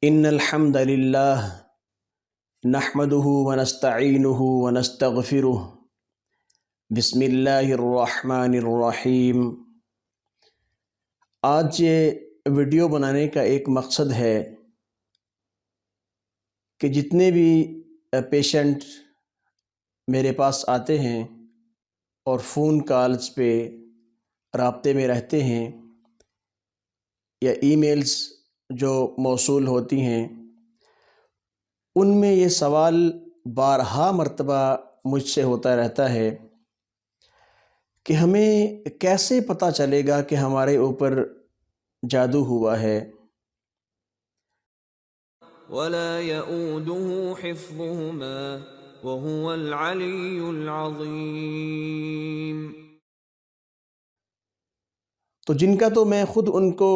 ان الحمد للہ نحمده ونستعینه ونستغفره بسم اللہ الرحمن الرحیم۔ آج یہ ویڈیو بنانے کا ایک مقصد ہے کہ جتنے بھی پیشنٹ میرے پاس آتے ہیں اور فون کالز پہ رابطے میں رہتے ہیں یا ای میلز جو موصول ہوتی ہیں، ان میں یہ سوال بارہا مرتبہ مجھ سے ہوتا رہتا ہے کہ ہمیں کیسے پتہ چلے گا کہ ہمارے اوپر جادو ہوا ہے۔ وَلَا يَئُودُهُ حِفْظُهُمَا وَهُوَ الْعَلِيُّ الْعَظِيمُ۔ تو جن کا تو میں خود ان کو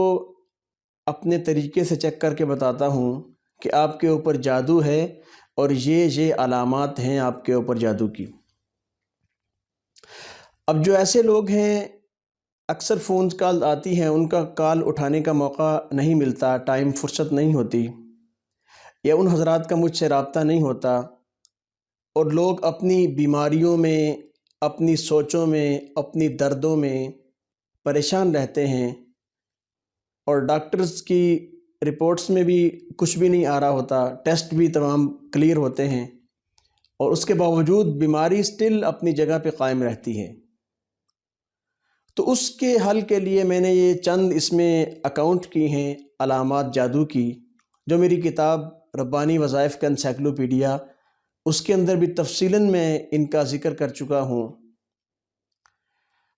اپنے طریقے سے چیک کر کے بتاتا ہوں کہ آپ کے اوپر جادو ہے اور یہ علامات ہیں آپ کے اوپر جادو کی۔ اب جو ایسے لوگ ہیں، اکثر فون کال آتی ہیں، ان کا کال اٹھانے کا موقع نہیں ملتا، ٹائم فرصت نہیں ہوتی، یا ان حضرات کا مجھ سے رابطہ نہیں ہوتا، اور لوگ اپنی بیماریوں میں، اپنی سوچوں میں، اپنی دردوں میں پریشان رہتے ہیں، اور ڈاکٹرز کی رپورٹس میں بھی کچھ بھی نہیں آ رہا ہوتا، ٹیسٹ بھی تمام کلیئر ہوتے ہیں، اور اس کے باوجود بیماری سٹل اپنی جگہ پہ قائم رہتی ہے۔ تو اس کے حل کے لیے میں نے یہ چند اس میں اکاؤنٹ کی ہیں علامات جادو کی، جو میری کتاب ربانی وظائف کا انسائکلوپیڈیا، اس کے اندر بھی تفصیلاً میں ان کا ذکر کر چکا ہوں۔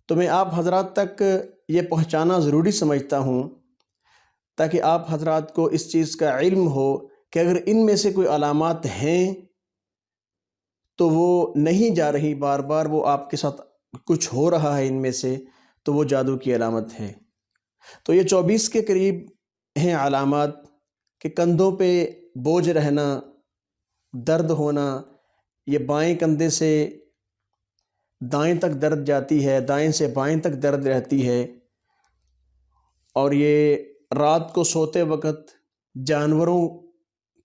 تو میں آپ حضرات تک یہ پہنچانا ضروری سمجھتا ہوں تاکہ آپ حضرات کو اس چیز کا علم ہو کہ اگر ان میں سے کوئی علامات ہیں تو وہ نہیں جا رہی، بار بار وہ آپ کے ساتھ کچھ ہو رہا ہے ان میں سے، تو وہ جادو کی علامت ہے۔ تو یہ 24 کے قریب ہیں علامات کہ کندھوں پہ بوجھ رہنا، درد ہونا، یہ بائیں کندھے سے دائیں تک درد جاتی ہے، دائیں سے بائیں تک درد رہتی ہے، اور یہ رات کو سوتے وقت جانوروں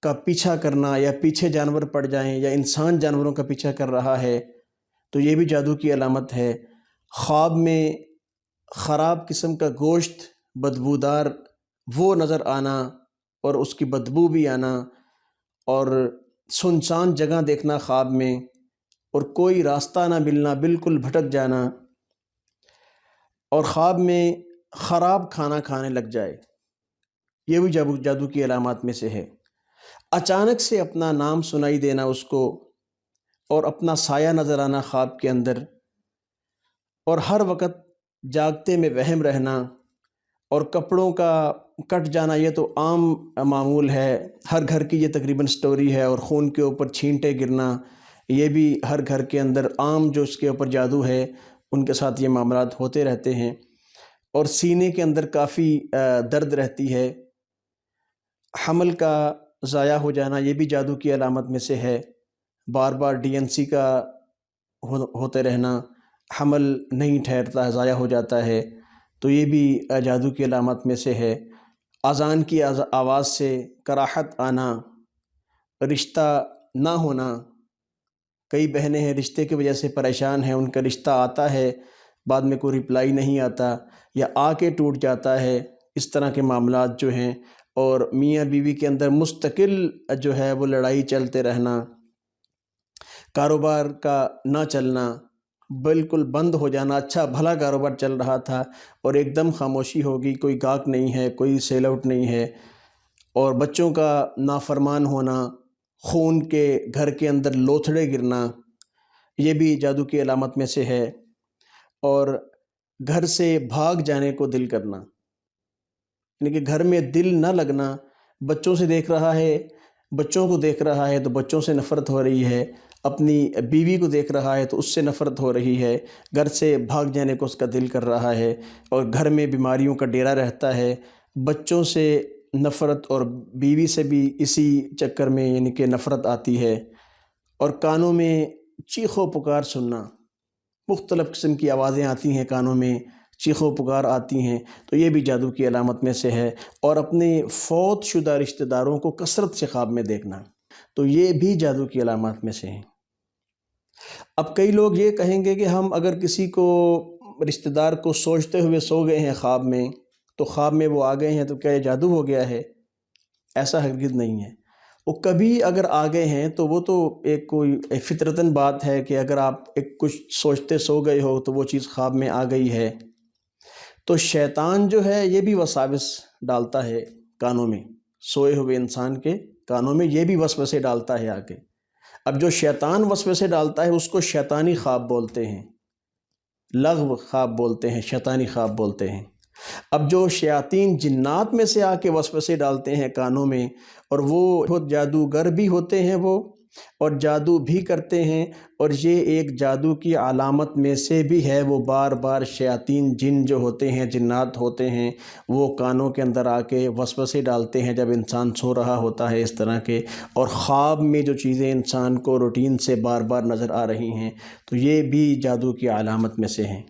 کا پیچھا کرنا، یا پیچھے جانور پڑ جائیں، یا انسان جانوروں کا پیچھا کر رہا ہے، تو یہ بھی جادو کی علامت ہے۔ خواب میں خراب قسم کا گوشت بدبودار وہ نظر آنا اور اس کی بدبو بھی آنا، اور سنسان جگہ دیکھنا خواب میں، اور کوئی راستہ نہ ملنا، بالکل بھٹک جانا، اور خواب میں خراب کھانا کھانے لگ جائے، یہ بھی جادو کی علامات میں سے ہے۔ اچانک سے اپنا نام سنائی دینا اس کو، اور اپنا سایہ نظر آنا خواب کے اندر، اور ہر وقت جاگتے میں وہم رہنا، اور کپڑوں کا کٹ جانا، یہ تو عام معمول ہے، ہر گھر کی یہ تقریباً سٹوری ہے، اور خون کے اوپر چھینٹے گرنا، یہ بھی ہر گھر کے اندر عام جو اس کے اوپر جادو ہے ان کے ساتھ یہ معاملات ہوتے رہتے ہیں۔ اور سینے کے اندر کافی درد رہتی ہے۔ حمل کا ضائع ہو جانا، یہ بھی جادو کی علامت میں سے ہے۔ بار بار DNC کا ہوتے رہنا، حمل نہیں ٹھہرتا، ضائع ہو جاتا ہے، تو یہ بھی جادو کی علامت میں سے ہے۔ اذان کی آواز سے کراہت آنا، رشتہ نہ ہونا، کئی بہنیں ہیں رشتے کی وجہ سے پریشان ہیں، ان کا رشتہ آتا ہے، بعد میں کوئی رپلائی نہیں آتا، یا آ کے ٹوٹ جاتا ہے، اس طرح کے معاملات جو ہیں، اور میاں بیوی کے اندر مستقل جو ہے وہ لڑائی چلتے رہنا، کاروبار کا نہ چلنا، بالکل بند ہو جانا، اچھا بھلا کاروبار چل رہا تھا اور ایک دم خاموشی ہوگی، کوئی گاہک نہیں ہے، کوئی سیل آؤٹ نہیں ہے، اور بچوں کا نافرمان ہونا، خون کے گھر کے اندر لوتھڑے گرنا، یہ بھی جادو کی علامت میں سے ہے۔ اور گھر سے بھاگ جانے کو دل کرنا، یعنی کہ گھر میں دل نہ لگنا، بچوں سے دیکھ رہا ہے، بچوں کو دیکھ رہا ہے تو بچوں سے نفرت ہو رہی ہے، اپنی بیوی کو دیکھ رہا ہے تو اس سے نفرت ہو رہی ہے، گھر سے بھاگ جانے کو اس کا دل کر رہا ہے، اور گھر میں بیماریوں کا ڈیرا رہتا ہے، بچوں سے نفرت اور بیوی سے بھی اسی چکر میں یعنی کہ نفرت آتی ہے، اور کانوں میں چیخ و پکار سننا، مختلف قسم کی آوازیں آتی ہیں کانوں میں، چیخ و پکار آتی ہیں، تو یہ بھی جادو کی علامت میں سے ہے۔ اور اپنے فوت شدہ رشتہ داروں کو کثرت سے خواب میں دیکھنا، تو یہ بھی جادو کی علامات میں سے ہیں۔ اب کئی لوگ یہ کہیں گے کہ ہم اگر کسی کو رشتہ دار کو سوچتے ہوئے سو گئے ہیں خواب میں، تو خواب میں وہ آ گئے ہیں تو کیا یہ جادو ہو گیا ہے؟ ایسا ہرگز نہیں ہے۔ وہ کبھی اگر آ گئے ہیں تو وہ تو ایک کوئی فطرتاً بات ہے کہ اگر آپ ایک کچھ سوچتے سو گئے ہو تو وہ چیز خواب میں آ گئی ہے، تو شیطان جو ہے یہ بھی وساوس ڈالتا ہے کانوں میں، سوئے ہوئے انسان کے کانوں میں یہ بھی وسوسے ڈالتا ہے آ کے۔ اب جو شیطان وسوسے ڈالتا ہے اس کو شیطانی خواب بولتے ہیں، لغو خواب بولتے ہیں، شیطانی خواب بولتے ہیں۔ اب جو شیاطین جنات میں سے آ کے وسوسے ڈالتے ہیں کانوں میں، اور وہ بہت جادوگر بھی ہوتے ہیں وہ، اور جادو بھی کرتے ہیں، اور یہ ایک جادو کی علامت میں سے بھی ہے، وہ بار بار شیاطین جن جو ہوتے ہیں، جنات ہوتے ہیں، وہ کانوں کے اندر آ کے وسوسے ڈالتے ہیں جب انسان سو رہا ہوتا ہے اس طرح کے، اور خواب میں جو چیزیں انسان کو روٹین سے بار بار نظر آ رہی ہیں، تو یہ بھی جادو کی علامت میں سے ہیں۔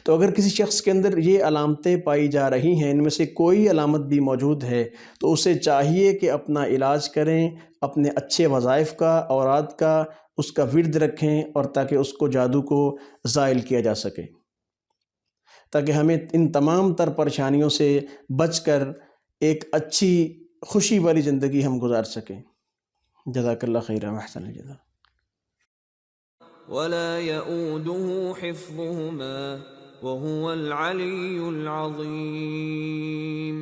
تو اگر کسی شخص کے اندر یہ علامتیں پائی جا رہی ہیں، ان میں سے کوئی علامت بھی موجود ہے، تو اسے چاہیے کہ اپنا علاج کریں، اپنے اچھے وظائف کا، اوراد کا، اس کا ورد رکھیں، اور تاکہ اس کو جادو کو زائل کیا جا سکے، تاکہ ہمیں ان تمام تر پریشانیوں سے بچ کر ایک اچھی خوشی والی زندگی ہم گزار سکیں۔ جزاک اللہ خیرا واحسن الجزا۔ ولا يؤوده حفظهما وهو العلي العظيم۔